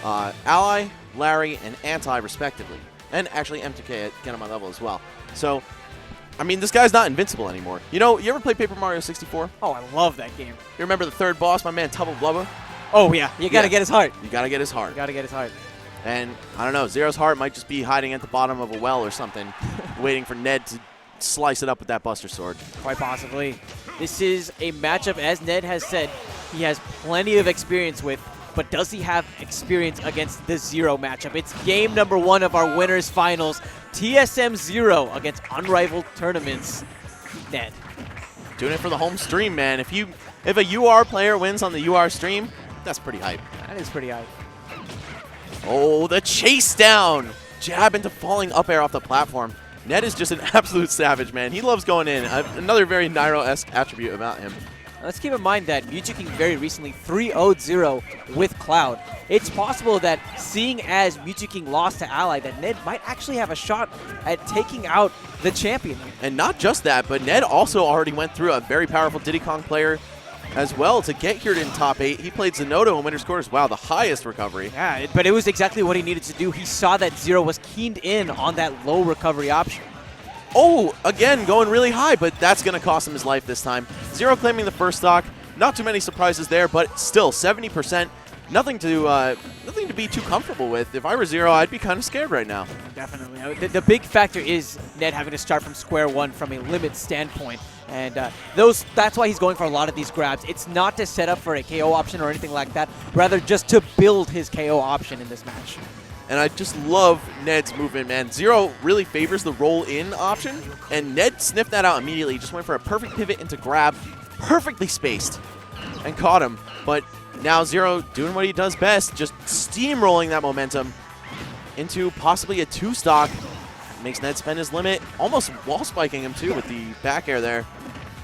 Ally, Larry, and Anti, respectively. And actually MTK get on my level as well. So, I mean, this guy's not invincible anymore. You know, you ever play Paper Mario 64? Oh, I love that game. You remember the third boss, my man Tubble Blubber? Oh, yeah. You got to get his heart. You got to get his heart. You got to get his heart. And, I don't know, Zero's heart might just be hiding at the bottom of a well or something, waiting for Ned to slice it up with that Buster Sword. Quite possibly. This is a matchup, as Ned has said, he has plenty of experience with, but does he have experience against the Zero matchup? It's game number 1 of our winners finals. TSM 0 against Unrivaled Tournaments. Ned. Doing it for the home stream, man. If a UR player wins on the UR stream, that's pretty hype. That is pretty hype. Oh, the chase down. Jab into falling up air off the platform. Ned is just an absolute savage, man. He loves going in. Another very Nairo-esque attribute about him. Let's keep in mind that Mewtwo very recently 3-0-0 with Cloud. It's possible that seeing as Mewtwo lost to Ally, that Ned might actually have a shot at taking out the champion. And not just that, but Ned also already went through a very powerful Diddy Kong player as well to get here in top 8. He played Zenodo in winner's quarters. Wow, the highest recovery. Yeah, but it was exactly what he needed to do. He saw that Zero was keened in on that low recovery option. Oh, again, going really high, but that's going to cost him his life this time. Zero claiming the first stock. Not too many surprises there, but still, 70%. Nothing to be too comfortable with. If I were Zero, I'd be kind of scared right now. Definitely. The big factor is Ned having to start from square one from a limit standpoint. And that's why he's going for a lot of these grabs. It's not to set up for a KO option or anything like that, rather just to build his KO option in this match. And I just love Ned's movement, man. Zero really favors the roll-in option, and Ned sniffed that out immediately. Just went for a perfect pivot into grab, perfectly spaced, and caught him. But now Zero doing what he does best, just steamrolling that momentum into possibly a 2-stock. Makes Ned spend his limit, almost wall spiking him too with the back air there.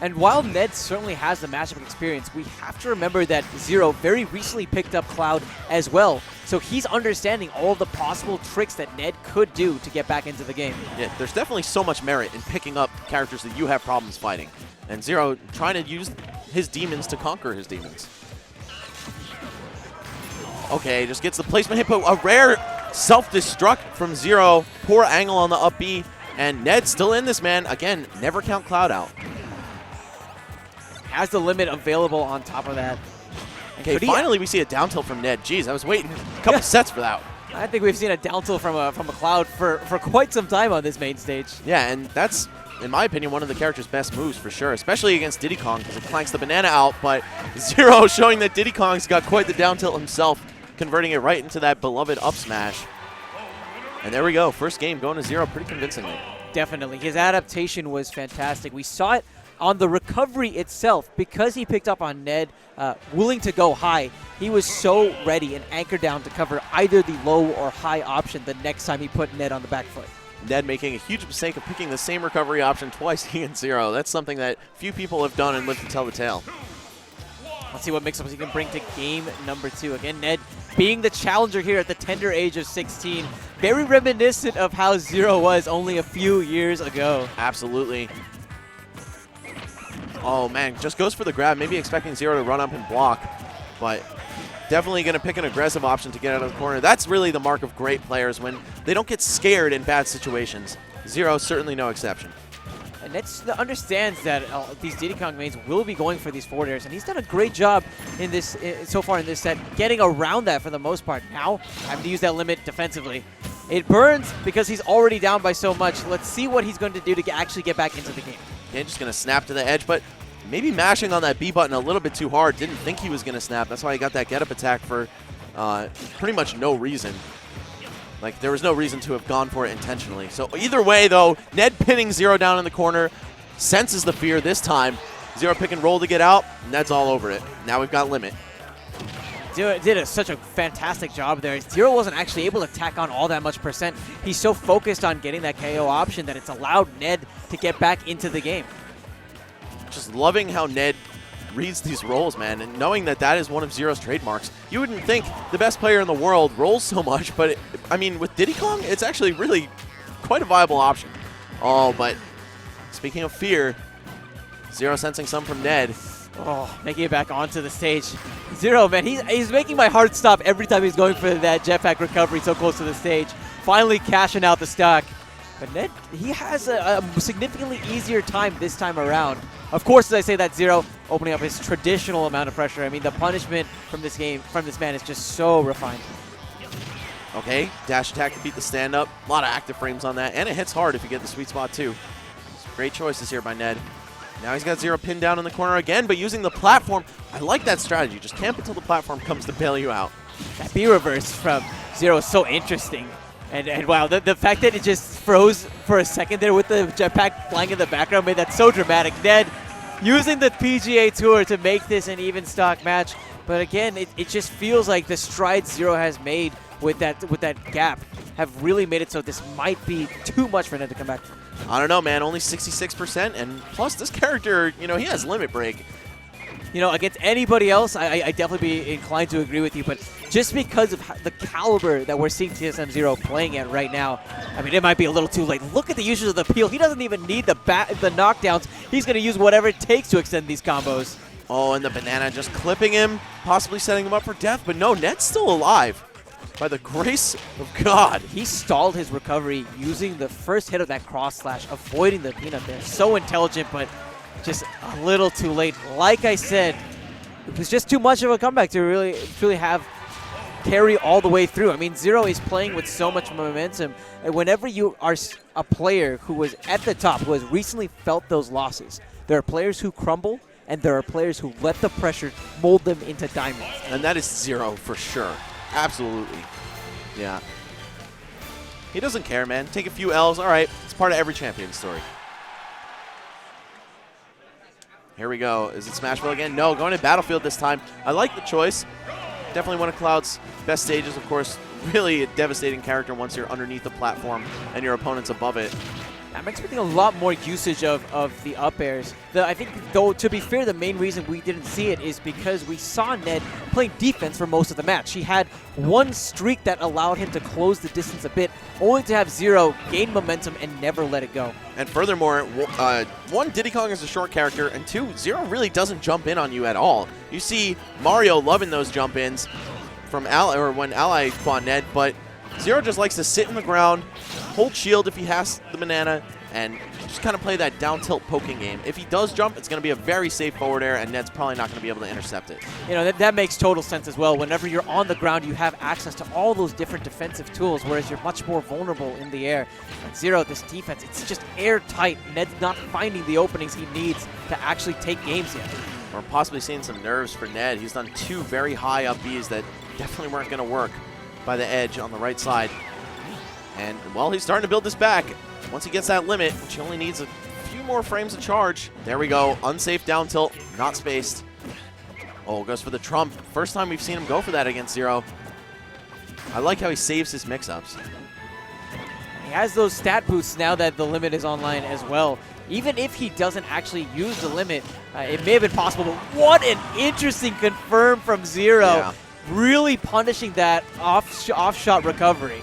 And while Ned certainly has the matchup experience, we have to remember that Zero very recently picked up Cloud as well. So he's understanding all the possible tricks that Ned could do to get back into the game. Yeah, there's definitely so much merit in picking up characters that you have problems fighting. And Zero trying to use his demons to conquer his demons. Okay, just gets the placement hit, but a rare self-destruct from Zero. Poor angle on the up B. And Ned's still in this, man. Again, never count Cloud out. Has the limit available on top of that. Okay, finally we see a down tilt from Ned. Jeez, I was waiting a couple sets for that. I think we've seen a down tilt from a Cloud for quite some time on this main stage. Yeah, and that's, in my opinion, one of the character's best moves for sure, especially against Diddy Kong because it clanks the banana out, but Zero showing that Diddy Kong's got quite the down tilt himself, converting it right into that beloved up smash. And there we go, first game going to Zero pretty convincingly. Definitely. His adaptation was fantastic. We saw it on the recovery itself. Because he picked up on Ned willing to go high, he was so ready and anchored down to cover either the low or high option the next time he put Ned on the back foot. Ned making a huge mistake of picking the same recovery option twice against Zero. That's something that few people have done and lived to tell the tale. Let's see what mix-ups he can bring to game number 2. Again, Ned being the challenger here at the tender age of 16. Very reminiscent of how Zero was only a few years ago. Absolutely. Oh, man, just goes for the grab. Maybe expecting Zero to run up and block, but definitely going to pick an aggressive option to get out of the corner. That's really the mark of great players, when they don't get scared in bad situations. Zero, certainly no exception. And Ned understands that these Diddy Kong mains will be going for these forward airs, and he's done a great job in this so far in this set, getting around that for the most part. Now, having to use that limit defensively. It burns because he's already down by so much. Let's see what he's going to do to actually get back into the game. Yeah, just going to snap to the edge, but maybe mashing on that B button a little bit too hard. Didn't think he was going to snap. That's why he got that get-up attack for pretty much no reason. Like, there was no reason to have gone for it intentionally. So either way, though, Ned pinning Zero down in the corner, senses the fear this time. Zero pick and roll to get out. Ned's all over it. Now we've got limit. Did such a fantastic job there. Zero wasn't actually able to tack on all that much percent. He's so focused on getting that KO option that it's allowed Ned to get back into the game. Just loving how Ned reads these rolls, man, and knowing that that is one of Zero's trademarks. You wouldn't think the best player in the world rolls so much, but I mean, with Diddy Kong, it's actually really quite a viable option. Oh, but speaking of fear, Zero sensing some from Ned. Oh, making it back onto the stage. Zero, man, he's making my heart stop every time he's going for that jetpack recovery so close to the stage. Finally cashing out the stock. But Ned, he has a significantly easier time this time around. Of course, as I say that, Zero opening up his traditional amount of pressure. I mean, the punishment from this man is just so refined. Okay, dash attack to beat the stand-up. A lot of active frames on that, and it hits hard if you get the sweet spot, too. Great choices here by Ned. Now he's got Zero pinned down in the corner again, but using the platform. I like that strategy. Just camp until the platform comes to bail you out. That B-reverse from Zero is so interesting. And wow, the fact that it just froze for a second there with the jetpack flying in the background made that so dramatic. Ned using the PGA Tour to make this an even stock match. But again, it just feels like the strides Zero has made with that gap have really made it so this might be too much for Ned to come back from. I don't know, man. Only 66%, and plus this character, you know, he has limit break. You know, against anybody else, I definitely be inclined to agree with you, but just because of the caliber that we're seeing TSM Zero playing at right now, I mean, it might be a little too late. Look at the usage of the peel. He doesn't even need the knockdowns. He's going to use whatever it takes to extend these combos. Oh, and the banana just clipping him, possibly setting him up for death, but no, Ned's still alive. By the grace of God. He stalled his recovery using the first hit of that cross slash, avoiding the peanut there. So intelligent, but just a little too late. Like I said, it was just too much of a comeback to really have carry all the way through. I mean, Zero is playing with so much momentum, and whenever you are a player who was at the top, who has recently felt those losses, there are players who crumble, and there are players who let the pressure mold them into diamonds. And that is Zero for sure. Absolutely. Yeah. He doesn't care, man. Take a few L's. All right. It's part of every champion story. Here we go. Is it Smashville again? No, going to Battlefield this time. I like the choice. Definitely one of Cloud's best stages, of course. Really a devastating character once you're underneath the platform and your opponent's above it. I'm expecting a lot more usage of the up airs. I think, though, to be fair, the main reason we didn't see it is because we saw Ned playing defense for most of the match. He had one streak that allowed him to close the distance a bit, only to have Zero gain momentum and never let it go. And furthermore, one, Diddy Kong is a short character, and two, Zero really doesn't jump in on you at all. You see Mario loving those jump-ins from when Ally fought Ned, but Zero just likes to sit in the ground, hold shield if he has the banana, and just kind of play that down tilt poking game. If he does jump, it's going to be a very safe forward air, and Ned's probably not going to be able to intercept it. You know, that makes total sense as well. Whenever you're on the ground, you have access to all those different defensive tools, whereas you're much more vulnerable in the air. And Zero, this defense, it's just airtight. Ned's not finding the openings he needs to actually take games yet. We're possibly seeing some nerves for Ned. He's done two very high up Bs that definitely weren't going to work by the edge on the right side. And, well, he's starting to build this back. Once he gets that limit, which he only needs a few more frames of charge. There we go. Unsafe down tilt, not spaced. Oh, goes for the trump. First time we've seen him go for that against Zero. I like how he saves his mix-ups. He has those stat boosts now that the limit is online as well. Even if he doesn't actually use the limit, it may have been possible, but what an interesting confirm from Zero. Yeah. Really punishing that off-shot recovery.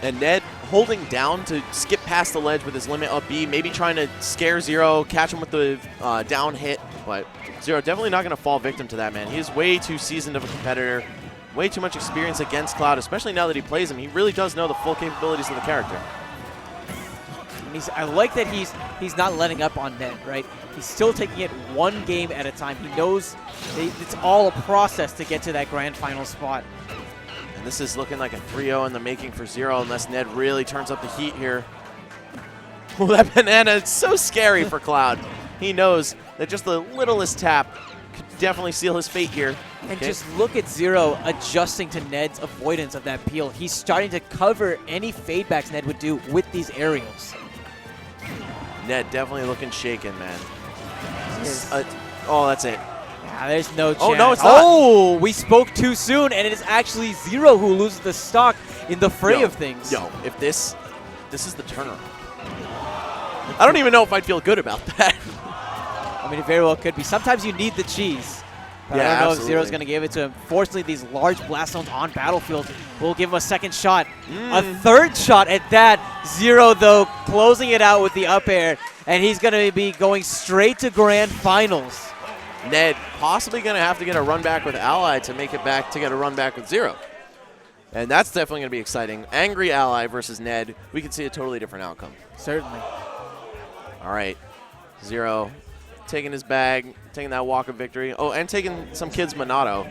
And Ned holding down to skip past the ledge with his limit up B, maybe trying to scare Zero, catch him with the down hit, but Zero definitely not going to fall victim to that, man. He is way too seasoned of a competitor, way too much experience against Cloud, especially now that he plays him. He really does know the full capabilities of the character. And I like that he's not letting up on Ned, right? He's still taking it one game at a time. He knows it's all a process to get to that grand final spot. And this is looking like a 3-0 in the making for Zero unless Ned really turns up the heat here. Oh, that banana is so scary for Cloud. He knows that just the littlest tap could definitely seal his fate here. And just look at Zero adjusting to Ned's avoidance of that peel. He's starting to cover any fadebacks Ned would do with these aerials. Ned definitely looking shaken, man. Oh, that's it. Yeah, there's no chance. Oh, no, it's not. Oh, we spoke too soon, and it is actually Zero who loses the stock in the fray of things. Yo, if this is the turnaround. I don't even know if I'd feel good about that. I mean, it very well could be. Sometimes you need the cheese. But Yeah, I don't know absolutely. if Zero's going to give it to him. Fortunately, these large blast zones on Battlefield will give him a second shot. A third shot at that. Zero, though, closing it out with the up air. And he's going to be going straight to grand finals. Ned possibly going to have to get a run back with Ally to make it back to get a run back with Zero. And that's definitely going to be exciting. Angry Ally versus Ned. We can see a totally different outcome. Certainly. All right. Zero taking his bag, taking that walk of victory. Oh, and taking some kid's Monado.